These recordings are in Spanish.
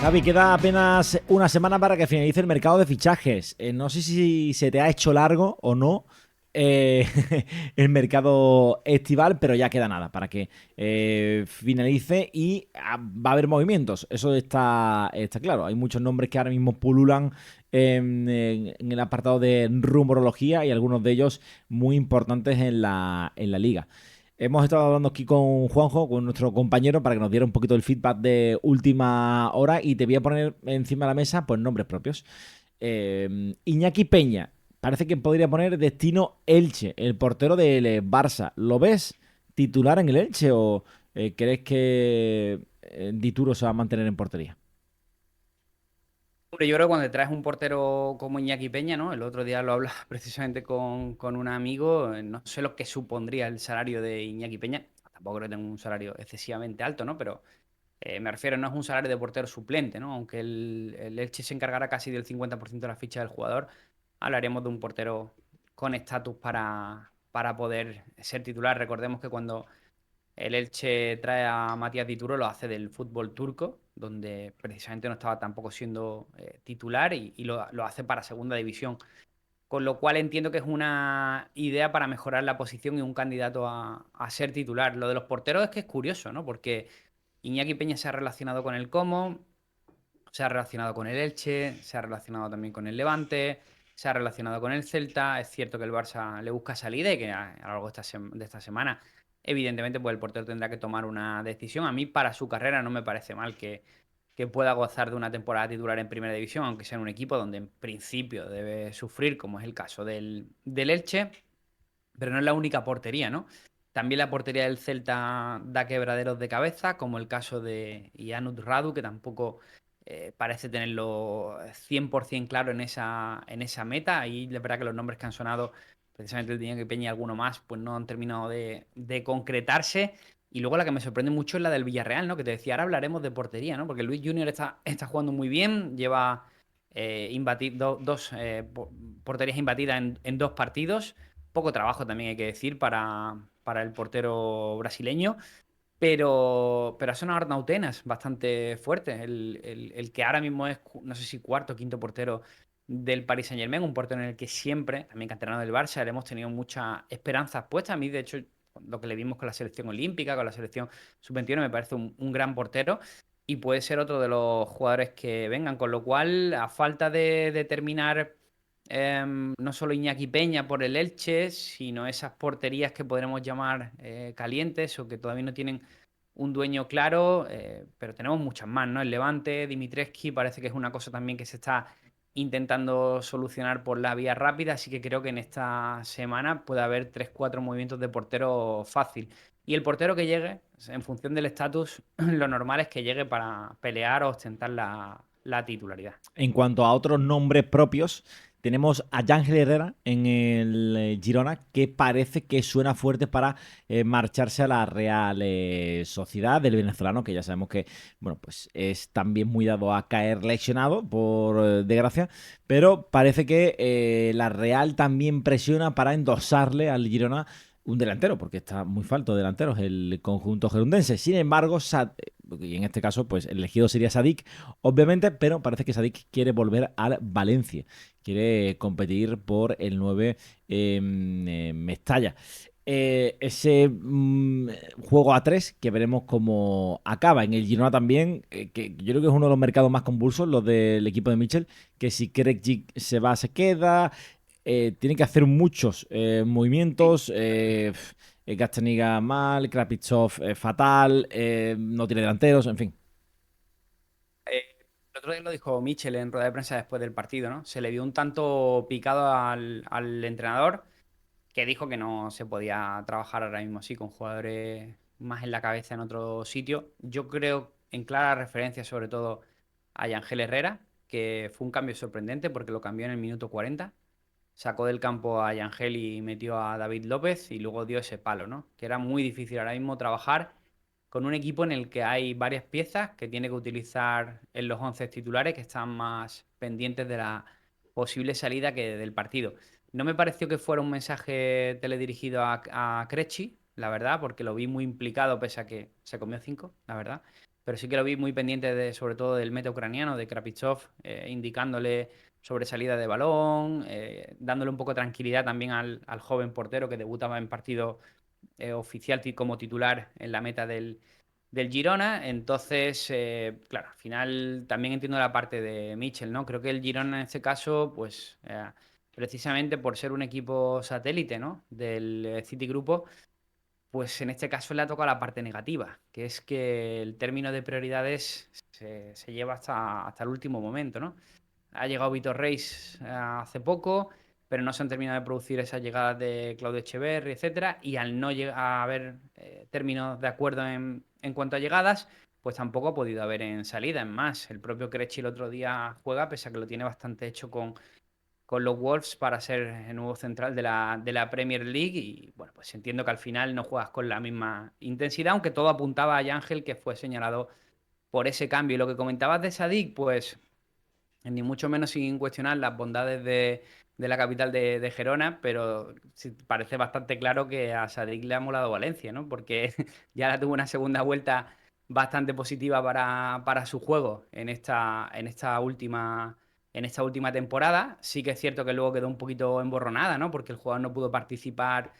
Javi, queda apenas una semana para que finalice el mercado de fichajes. No sé si se te ha hecho largo o no eh, el mercado estival, pero ya queda nada para que finalice y va a haber movimientos. Eso está claro. Hay muchos nombres que ahora mismo pululan en el apartado de rumorología y algunos de ellos muy importantes en la liga. Hemos estado hablando aquí con Juanjo, con nuestro compañero, para que nos diera un poquito el feedback de última hora y te voy a poner encima de la mesa pues nombres propios. Iñaki Peña, parece que podría poner destino Elche, el portero del Barça. ¿Lo ves titular en el Elche o crees que Dituro se va a mantener en portería? Hombre, yo creo que cuando te traes un portero como Iñaki Peña, ¿no? El otro día lo hablaba precisamente con un amigo, no sé lo que supondría el salario de Iñaki Peña. Tampoco creo que tenga un salario excesivamente alto, ¿no? Pero me refiero, no es un salario de portero suplente, ¿no? Aunque el Elche se encargará casi del 50% de la ficha del jugador, hablaremos de un portero con estatus para poder ser titular. Recordemos que cuando el Elche trae a Matías Dituro, lo hace del fútbol turco, donde precisamente no estaba tampoco siendo titular y lo hace para segunda división. Con lo cual entiendo que es una idea para mejorar la posición y un candidato a ser titular. Lo de los porteros es que es curioso, ¿no? Porque Iñaki Peña se ha relacionado con el Como, se ha relacionado con el Elche, se ha relacionado también con el Levante, se ha relacionado con el Celta. Es cierto que el Barça le busca salida y que a lo largo de esta semana, evidentemente, pues el portero tendrá que tomar una decisión. A mí, para su carrera, no me parece mal que pueda gozar de una temporada titular en Primera División, aunque sea en un equipo donde en principio debe sufrir, como es el caso del Elche, pero no es la única portería, ¿no? También la portería del Celta da quebraderos de cabeza, como el caso de Janut Radu, que tampoco parece tenerlo 100% claro en esa meta. Ahí es verdad que los nombres que han sonado, precisamente el Diño que Peña y alguno más, pues no han terminado de concretarse. Y luego la que me sorprende mucho es la del Villarreal, ¿no? Que te decía, ahora hablaremos de portería, ¿no? Porque Luis Junior está jugando muy bien, lleva dos porterías imbatidas en dos partidos. Poco trabajo también hay que decir para el portero brasileño, pero son Arnautenas bastante fuertes. El que ahora mismo es, no sé si cuarto o quinto portero del Paris Saint-Germain, un portero en el que siempre, también canterano del Barça, le hemos tenido muchas esperanzas puestas. A mí, de hecho, lo que le vimos con la selección olímpica, con la selección sub-21, me parece un gran portero y puede ser otro de los jugadores que vengan. Con lo cual, a falta de terminar no solo Iñaki Peña por el Elche, sino esas porterías que podremos llamar calientes o que todavía no tienen un dueño claro, pero tenemos muchas más, ¿no? El Levante, Dimitrescu, parece que es una cosa también que se está intentando solucionar por la vía rápida, así que creo que en esta semana puede haber 3 4 movimientos de portero fácil. Y el portero que llegue, en función del estatus, lo normal es que llegue para pelear o ostentar la titularidad. En cuanto a otros nombres propios, tenemos a Ángel Herrera en el Girona, que parece que suena fuerte para marcharse a la Real Sociedad del venezolano, que ya sabemos que bueno, pues es también muy dado a caer lesionado, por desgracia, pero parece que la Real también presiona para endosarle al Girona un delantero, porque está muy falto de delanteros el conjunto gerundense. Sin embargo, y en este caso, pues el elegido sería Sadik, obviamente, pero parece que Sadik quiere volver al Valencia. Quiere competir por el 9 Mestalla. Ese juego a 3 que veremos cómo acaba. En el Girona también, que yo creo que es uno de los mercados más convulsos, los del equipo de Mitchell, que si Kerekjic se va, se queda. Tiene que hacer muchos Sí. movimientos. Gastaniga mal, Krapitsov fatal, no tiene delanteros, en fin. El otro día lo dijo Michel en rueda de prensa después del partido, ¿no? Se le vio un tanto picado al entrenador que dijo que no se podía trabajar ahora mismo así con jugadores más en la cabeza en otro sitio. Yo creo en clara referencia sobre todo a Yangel Herrera, que fue un cambio sorprendente porque lo cambió en el minuto 40. Sacó del campo a Yangel y metió a David López y luego dio ese palo, ¿no? Que era muy difícil ahora mismo trabajar con un equipo en el que hay varias piezas que tiene que utilizar en los 11 titulares que están más pendientes de la posible salida que del partido. No me pareció que fuera un mensaje teledirigido a Crechi, la verdad, porque lo vi muy implicado pese a que se comió 5, la verdad. pero sí que lo vi muy pendiente sobre todo del meta ucraniano, de Krapitsov, indicándole sobre salida de balón, dándole un poco de tranquilidad también al joven portero que debutaba en partido oficial como titular en la meta del Girona. Entonces, claro, al final también entiendo la parte de Mitchell, ¿no? Creo que el Girona en este caso, pues precisamente por ser un equipo satélite, ¿no? Del City Grupo, pues en este caso le ha tocado la parte negativa, que es que el término de prioridades se lleva hasta el último momento, ¿no? Ha llegado Vitor Reis hace poco, pero no se han terminado de producir esas llegadas de Claudio Echeverri, etcétera, y al no haber términos de acuerdo en cuanto a llegadas, pues tampoco ha podido haber en salida. En más, el propio Crechi el otro día juega, pese a que lo tiene bastante hecho con los Wolves para ser el nuevo central de la Premier League. Y bueno, pues entiendo que al final no juegas con la misma intensidad, aunque todo apuntaba a Ángel, que fue señalado por ese cambio. Y lo que comentabas de Sadik, pues ni mucho menos sin cuestionar las bondades de la capital de Gerona, pero sí parece bastante claro que a Sadik le ha molado Valencia, ¿no? Porque ya la tuvo una segunda vuelta bastante positiva para su juego en esta última temporada. Sí que es cierto que luego quedó un poquito emborronada, ¿no? Porque el jugador no pudo participar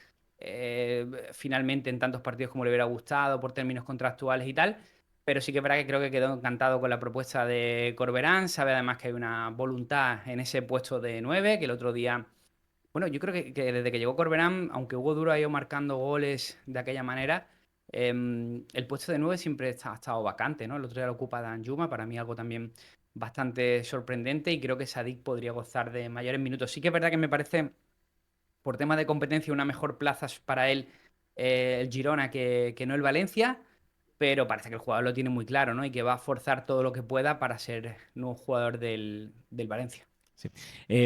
finalmente en tantos partidos como le hubiera gustado por términos contractuales y tal. Pero sí que es verdad que creo que quedó encantado con la propuesta de Corberán. Sabe además que hay una voluntad en ese puesto de 9 que el otro día. Bueno, yo creo que desde que llegó Corberán, aunque Hugo Duro ha ido marcando goles de aquella manera, el puesto de 9 siempre ha estado vacante, ¿no? El otro día lo ocupa Dan Juma, para mí algo también bastante sorprendente, y creo que Sadik podría gozar de mayores minutos. Sí que es verdad que me parece, por tema de competencia, una mejor plaza para él el Girona que no el Valencia, pero parece que el jugador lo tiene muy claro, ¿no? Y que va a forzar todo lo que pueda para ser nuevo jugador del Valencia. Sí.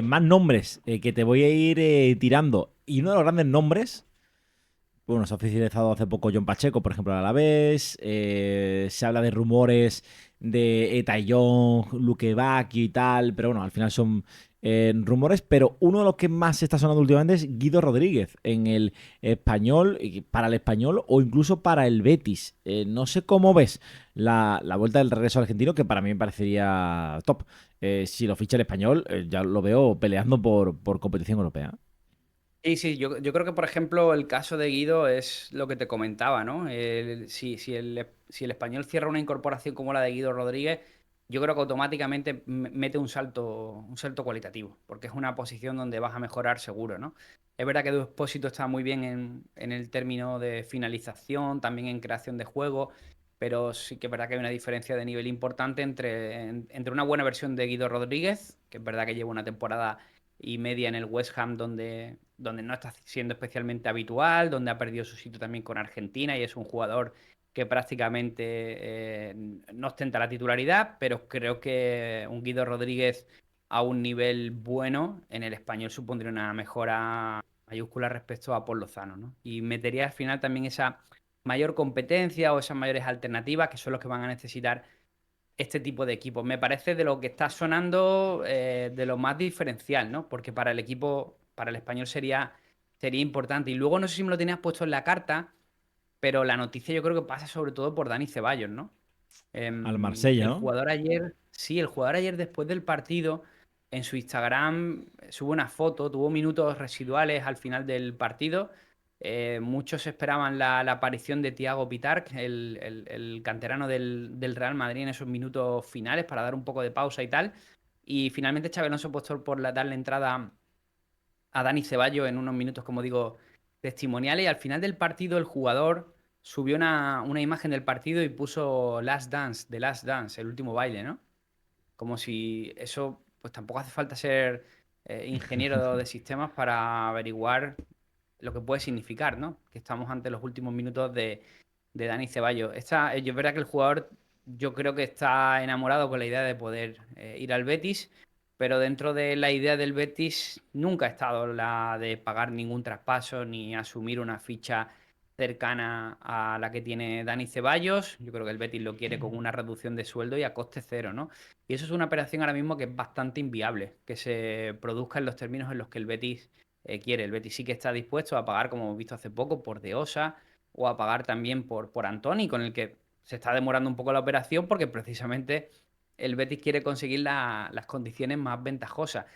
Más nombres que te voy a ir tirando. Y uno de los grandes nombres, bueno, se ha oficializado hace poco John Pacheco, por ejemplo, al Alavés. Se habla de rumores de Young, Luque Bacchio y tal, pero bueno, al final son rumores. Pero uno de los que más se está sonando últimamente es Guido Rodríguez en el español, para el español o incluso para el Betis. No sé cómo ves la vuelta del regreso argentino, que para mí me parecería top. Si lo ficha el español, ya lo veo peleando por competición europea. Sí, sí, yo creo que, por ejemplo, el caso de Guido es lo que te comentaba, ¿no? Si el español cierra una incorporación como la de Guido Rodríguez, yo creo que automáticamente mete un salto cualitativo, porque es una posición donde vas a mejorar seguro, ¿no? Es verdad que Du Expósito está muy bien en el término de finalización, también en creación de juego, pero sí que es verdad que hay una diferencia de nivel importante entre una buena versión de Guido Rodríguez, que es verdad que lleva una temporada y media en el West Ham donde no está siendo especialmente habitual, donde ha perdido su sitio también con Argentina y es un jugador que prácticamente no ostenta la titularidad, pero creo que un Guido Rodríguez a un nivel bueno en el español supondría una mejora mayúscula respecto a Paul Lozano, ¿no? Y metería al final también esa mayor competencia o esas mayores alternativas que son los que van a necesitar este tipo de equipos. Me parece de lo que está sonando de lo más diferencial, ¿no? Porque para el equipo, para el español sería importante. Y luego no sé si me lo tenías puesto en la carta, pero la noticia yo creo que pasa sobre todo por Dani Ceballos, ¿no? Al Marsella, El ¿no? jugador ayer, sí, el jugador ayer después del partido en su Instagram subo una foto, tuvo minutos residuales al final del partido. Muchos esperaban la aparición de Thiago Pitarch, el canterano del Real Madrid, en esos minutos finales para dar un poco de pausa y tal. Y finalmente Xabi Alonso apostó por darle entrada a Dani Ceballos en unos minutos, como digo, testimoniales. Y al final del partido el jugador subió una imagen del partido y puso Last Dance, The Last Dance, el último baile, ¿no? Como si eso, pues tampoco hace falta ser ingeniero de sistemas para averiguar lo que puede significar, ¿no? Que estamos ante los últimos minutos de Dani Ceballos. Es verdad que el jugador, yo creo que está enamorado con la idea de poder ir al Betis, pero dentro de la idea del Betis nunca ha estado la de pagar ningún traspaso ni asumir una ficha cercana a la que tiene Dani Ceballos. Yo creo que el Betis lo quiere con una reducción de sueldo y a coste cero, ¿no? Y eso es una operación ahora mismo que es bastante inviable, que se produzca en los términos en los que el Betis quiere. El Betis sí que está dispuesto a pagar, como hemos visto hace poco, por De Osa o a pagar también por Antony, con el que se está demorando un poco la operación porque precisamente el Betis quiere conseguir las condiciones más ventajosas.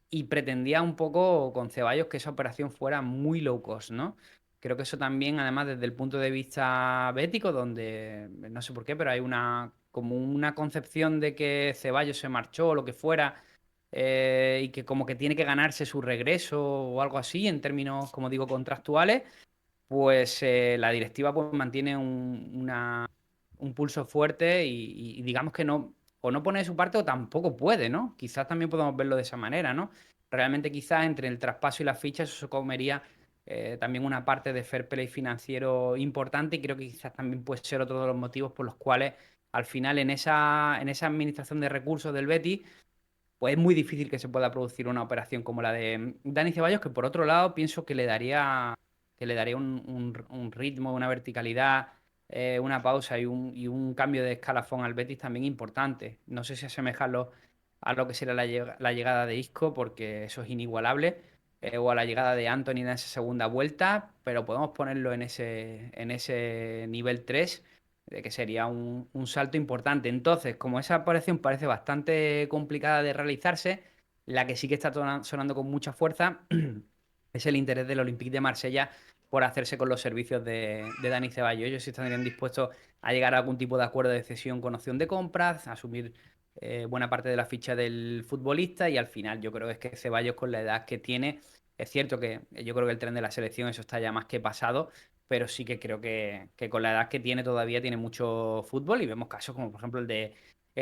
Y pretendía un poco con Ceballos que esa operación fuera muy low cost, ¿no? Creo que eso también, además, desde el punto de vista bético, donde no sé por qué, pero hay como una concepción de que Ceballos se marchó o lo que fuera, y que como que tiene que ganarse su regreso o algo así, en términos, como digo, contractuales, pues la directiva pues, mantiene un pulso fuerte y digamos que no, o no pone de su parte o tampoco puede, ¿no? Quizás también podemos verlo de esa manera, ¿no? Realmente quizás entre el traspaso y las fichas eso comería también una parte de fair play financiero importante y creo que quizás también puede ser otro de los motivos por los cuales al final en esa administración de recursos del Betis pues es muy difícil que se pueda producir una operación como la de Dani Ceballos, que por otro lado pienso que le daría un ritmo, una verticalidad, una pausa y un cambio de escalafón al Betis también importante. No sé si asemejarlo a lo que será la llegada de Isco, porque eso es inigualable, o a la llegada de Anthony en esa segunda vuelta, pero podemos ponerlo en ese nivel 3 de que sería un salto importante. Entonces, como esa operación parece bastante complicada de realizarse, la que sí que está sonando con mucha fuerza es el interés del Olympique de Marsella por hacerse con los servicios de Dani Ceballos. Ellos sí estarían dispuestos a llegar a algún tipo de acuerdo de cesión con opción de compras, a asumir buena parte de la ficha del futbolista y al final yo creo que es que Ceballos con la edad que tiene, es cierto que yo creo que el tren de la selección eso está ya más que pasado, pero sí que creo que con la edad que tiene todavía tiene mucho fútbol y vemos casos como por ejemplo el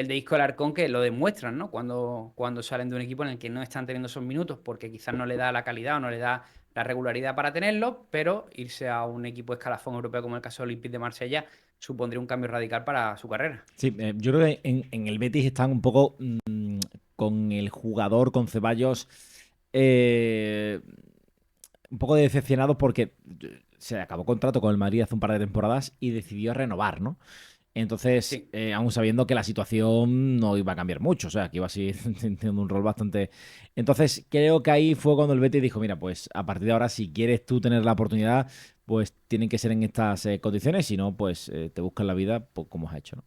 de Isco Alarcón que lo demuestran, ¿no? Cuando salen de un equipo en el que no están teniendo esos minutos porque quizás no le da la calidad o no le da la regularidad para tenerlo, pero irse a un equipo escalafón europeo como el caso del Olympique de Marsella supondría un cambio radical para su carrera. Sí, yo creo que en el Betis están un poco con el jugador, con Ceballos, eh, un poco decepcionados porque se acabó contrato con el Madrid hace un par de temporadas y decidió renovar, ¿no? Entonces, Sí. aún sabiendo que la situación no iba a cambiar mucho, o sea, que iba a seguir teniendo un rol bastante... Entonces, creo que ahí fue cuando el Betis dijo, mira, pues a partir de ahora, si quieres tú tener la oportunidad, pues tienen que ser en estas condiciones, si no, pues te buscas la vida pues, como has hecho,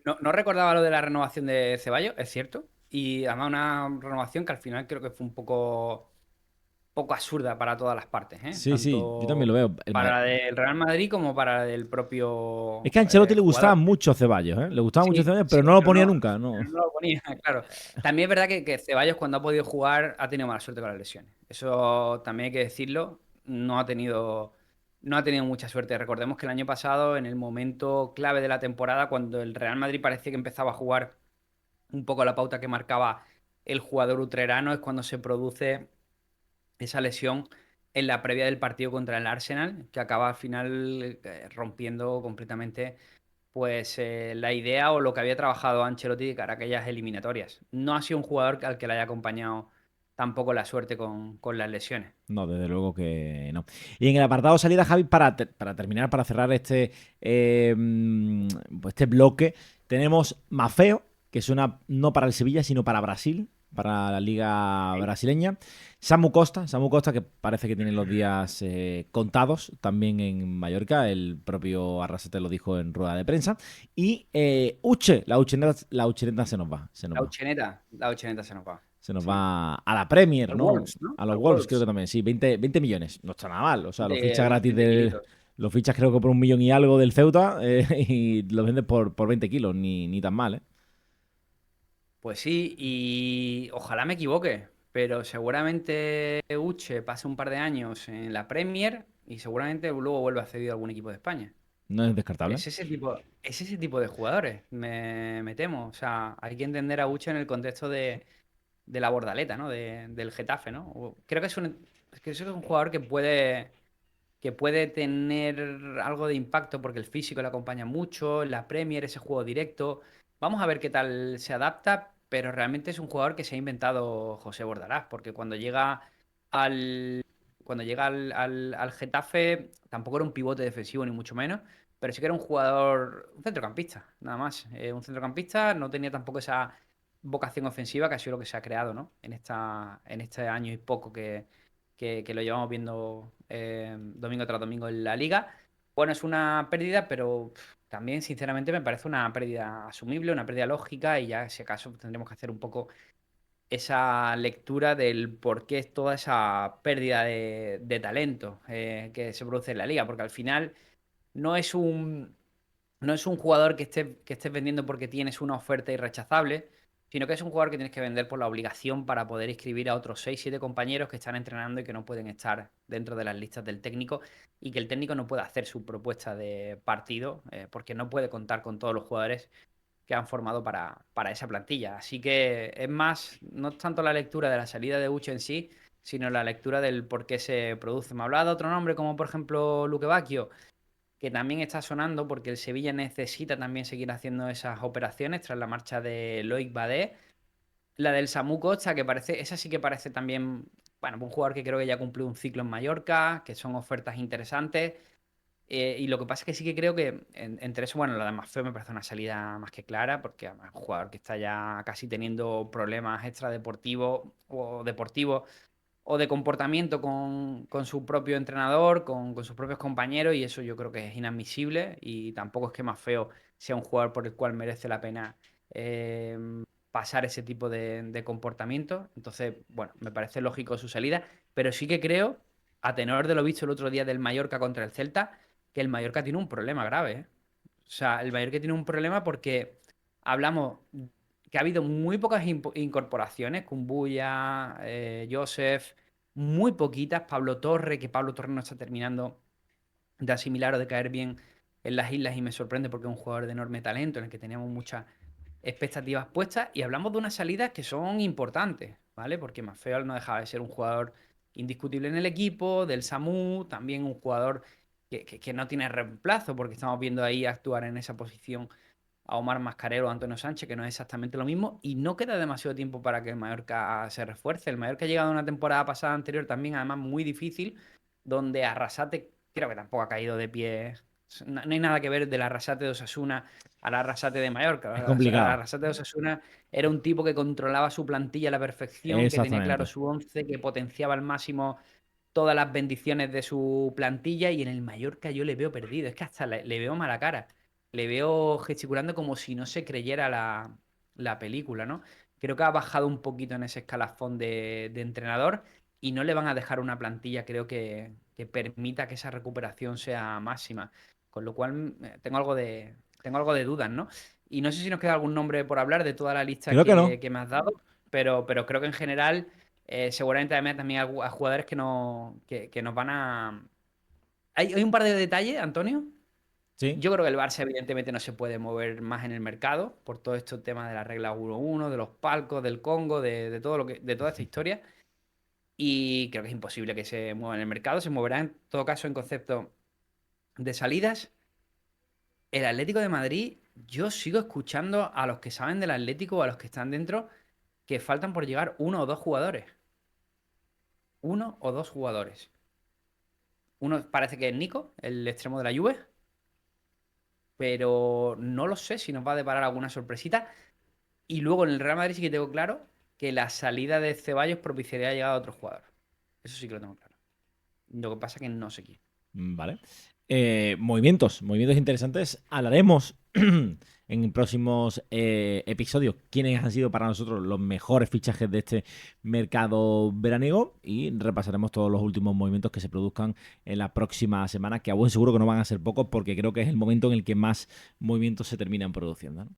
¿no? No recordaba lo de la renovación de Ceballos, es cierto. Y además una renovación que al final creo que fue un poco absurda para todas las partes, ¿eh? Sí, sí, yo también Tanto lo veo. para la del Real Madrid como para la del Es propio que a Ancelotti le gustaba jugador. mucho Ceballos, ¿eh? Le gustaba mucho Sí, Ceballos, pero sí, no lo pero ponía no, nunca, ¿no? pero no lo ponía, claro. También es verdad que Ceballos cuando ha podido jugar ha tenido mala suerte con las lesiones. Eso también hay que decirlo. No ha tenido mucha suerte. Recordemos que el año pasado, en el momento clave de la temporada, cuando el Real Madrid parecía que empezaba a jugar un poco la pauta que marcaba el jugador utrerano, es cuando se produce esa lesión en la previa del partido contra el Arsenal, que acaba al final rompiendo completamente pues la idea o lo que había trabajado Ancelotti de cara a aquellas eliminatorias. No ha sido un jugador al que le haya acompañado tampoco la suerte con las lesiones. No, desde luego que no. Y en el apartado salida, Javi, para terminar, para cerrar pues este bloque, tenemos Mafeo, que suena no para el Sevilla, sino para Brasil, para la liga Sí. brasileña. Samu Costa, que parece que tiene los días contados también en Mallorca, el propio Arrasate lo dijo en rueda de prensa. Y Uche, la Ucheneta se nos va, se nos va. La ocheneta se nos va. Se nos Sí. va a la Premier, Al ¿no? Wolves, ¿no? A los Al Wolves, creo que Wolves. también, sí, 20 millones. No está nada mal. O sea, los fichas gratis 20 del. kilitos. Los fichas creo que por 1 millón y algo del Ceuta y los vendes por 20 kilos, ni tan mal, ¿eh? Pues sí, y ojalá me equivoque, pero seguramente Uche pase un par de años en la Premier y seguramente luego vuelva a cedido a algún equipo de España. No es descartable. Es ese tipo de jugadores, me temo. O sea, hay que entender a Uche en el contexto de la Bordaleta, ¿no? Del Getafe, ¿no? Creo que es un jugador que puede tener algo de impacto porque el físico le acompaña mucho, en la Premier, ese juego directo. Vamos a ver qué tal se adapta, pero realmente es un jugador que se ha inventado José Bordalás, porque al, cuando llega al Getafe tampoco era un pivote defensivo ni mucho menos, pero sí que era un jugador, un centrocampista, nada más. Un centrocampista, no tenía tampoco esa vocación ofensiva que ha sido lo que se ha creado, ¿no? En este año y poco que lo llevamos viendo domingo tras domingo en la liga. Bueno, es una pérdida, pero también, sinceramente, me parece una pérdida asumible, una pérdida lógica, y ya, si acaso, tendremos que hacer un poco esa lectura del por qué es toda esa pérdida de talento que se produce en la liga, porque al final no es un, no es un jugador que estés vendiendo porque tienes una oferta irrechazable, sino que es un jugador que tienes que vender por la obligación para poder inscribir a otros 6 7 compañeros que están entrenando y que no pueden estar dentro de las listas del técnico, y que el técnico no puede hacer su propuesta de partido porque no puede contar con todos los jugadores que han formado para esa plantilla. Así que es más, no es tanto la lectura de la salida de Uche en sí, sino la lectura del por qué se produce. Me hablaba de otro nombre, como por ejemplo Luque Bacchio, que también está sonando porque el Sevilla necesita también seguir haciendo esas operaciones tras la marcha de Loic Badé. La del Samu Costa, que parece, esa sí que parece también, bueno, un jugador que creo que ya cumplió un ciclo en Mallorca, que son ofertas interesantes. Y lo que pasa es que sí que creo que entre eso, bueno, lo de Maffeo me parece una salida más que clara, porque además es un jugador que está ya casi teniendo problemas extradeportivos o deportivos o de comportamiento con su propio entrenador, con sus propios compañeros, y eso yo creo que es inadmisible, y tampoco es que Maffeo sea un jugador por el cual merece la pena eh, pasar ese tipo de comportamiento. Entonces, bueno, me parece lógico su salida, pero sí que creo, a tenor de lo visto el otro día del Mallorca contra el Celta, que el Mallorca tiene un problema grave, ¿eh? O sea, el Mallorca tiene un problema porque hablamos que ha habido muy pocas incorporaciones, Kumbuya, Joseph, muy poquitas, Pablo Torre, que Pablo Torre no está terminando de asimilar o de caer bien en las islas, y me sorprende porque es un jugador de enorme talento en el que teníamos muchas expectativas puestas, y hablamos de unas salidas que son importantes, ¿vale? Porque Maffeo no dejaba de ser un jugador indiscutible en el equipo, del SAMU, también un jugador que no tiene reemplazo, porque estamos viendo ahí actuar en esa posición a Omar Mascarero o Antonio Sánchez, que no es exactamente lo mismo, y no queda demasiado tiempo para que el Mallorca se refuerce. El Mallorca ha llegado a una temporada pasada anterior también, además muy difícil, donde Arrasate creo que tampoco ha caído de pie. No hay nada que ver del Arrasate de Osasuna al Arrasate de Mallorca. Es El complicado. Arrasate de Osasuna era un tipo que controlaba su plantilla a la perfección, que tenía claro Exactamente. su once, que potenciaba al máximo todas las bendiciones de su plantilla, y en el Mallorca yo le veo perdido. Es que hasta le veo mala cara. Le veo gesticulando como si no se creyera la película, ¿no? Creo que ha bajado un poquito en ese escalafón de entrenador, y no le van a dejar una plantilla, creo que permita que esa recuperación sea máxima. Con lo cual tengo algo de dudas, ¿no? Y no sé si nos queda algún nombre por hablar de toda la lista Creo que no. que me has dado, pero creo que en general seguramente además también a jugadores que, no, que nos van a... Hay un par de detalles, Antonio. Sí. Yo creo que el Barça evidentemente no se puede mover más en el mercado por todo estos temas de la regla 1-1, de los palcos, del Congo, de todo lo que, de toda esta historia. Y creo que es imposible que se mueva en el mercado. Se moverá en todo caso en concepto de salidas. El Atlético de Madrid, yo sigo escuchando a los que saben del Atlético o a los que están dentro que faltan por llegar uno o dos jugadores. Uno o dos jugadores. Uno parece que es Nico, el extremo de la Juve, pero no lo sé si nos va a deparar alguna sorpresita. Y luego en el Real Madrid sí que tengo claro que la salida de Ceballos propiciaría la llegada de otro jugador. Eso sí que lo tengo claro. Lo que pasa es que no sé quién. Vale. Movimientos interesantes. Hablaremos en próximos episodios quiénes han sido para nosotros los mejores fichajes de este mercado veraniego, y repasaremos todos los últimos movimientos que se produzcan en la próxima semana, que a buen seguro que no van a ser pocos, porque creo que es el momento en el que más movimientos se terminan produciendo, ¿no?